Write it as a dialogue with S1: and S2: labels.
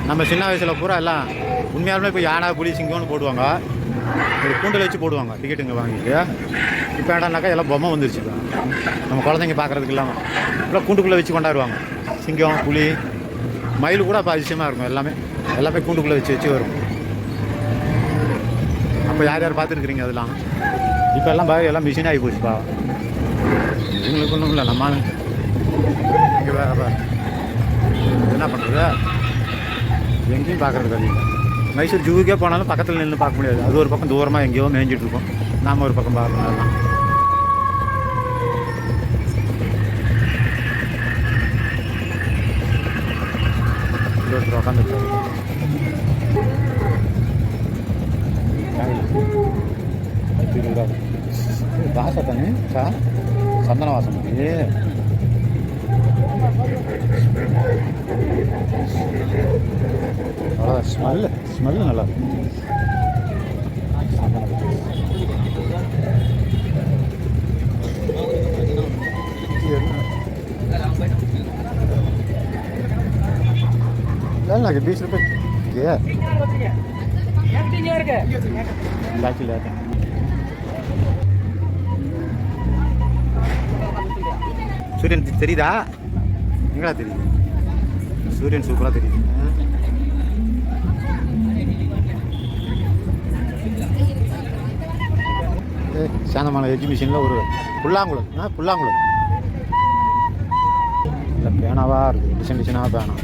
S1: நம்ம சின்ன வயசில் பூரா எல்லாம் உண்மையாலுமே இப்போ யானை புலி சிங்கம்னு போடுவாங்க, ஒரு கூண்டில் வச்சு போடுவாங்க டிக்கெட்டுங்க வாங்கிட்டு. இப்போ என்னன்னாக்கா எல்லாம் பொம்மை வந்துருச்சு. நம்ம குழந்தைங்க பார்க்குறதுக்கு இல்லாமல் இப்போ கூண்டுக்குள்ளே வச்சு கொண்டாடுவாங்க. சிங்கம், புலி, மயில் கூட அப்போ அதிசயமாக இருக்கும். எல்லாமே கூண்டுக்குள்ளே வச்சு வரும். அப்போ யார் யார் பார்த்துருக்குறீங்க அதெல்லாம்? இப்போ எல்லாம் மிஷின் ஆகி போச்சுப்பா. இவங்களுக்கு ஒன்றும் இல்லை. நம்ம இங்கே வேறு என்ன பண்ணுறது, எங்கேயும் பார்க்குறது இல்லை. மைசூர் ஜூவுக்கே போனாலும் பக்கத்தில் நின்று பார்க்க முடியாது. அது ஒரு பக்கம் தூரமாக எங்கேயோ மேய்ஞ்சிட்டு இருக்கோம். நாம் ஒரு பக்கம் பார்க்கணும். அதெல்லாம் ஒருத்தர் உட்காந்துருக்காரு. வாச தானே சார், சந்தன வாசம். அவ்வளோ ஸ்மெல்லு நல்லா இருக்கும். ना 20 रुपये बाकी लाते சூரியன் தெரியுதா? எங்கடா தெரியுது? சூரியன் சூப்பராக தெரியுது. சாந்தமான எக்ஸிபிஷனில் ஒரு புல்லாங்குழல் இல்லை பேனாவாக இருக்குது. டிசைனாக பேனா.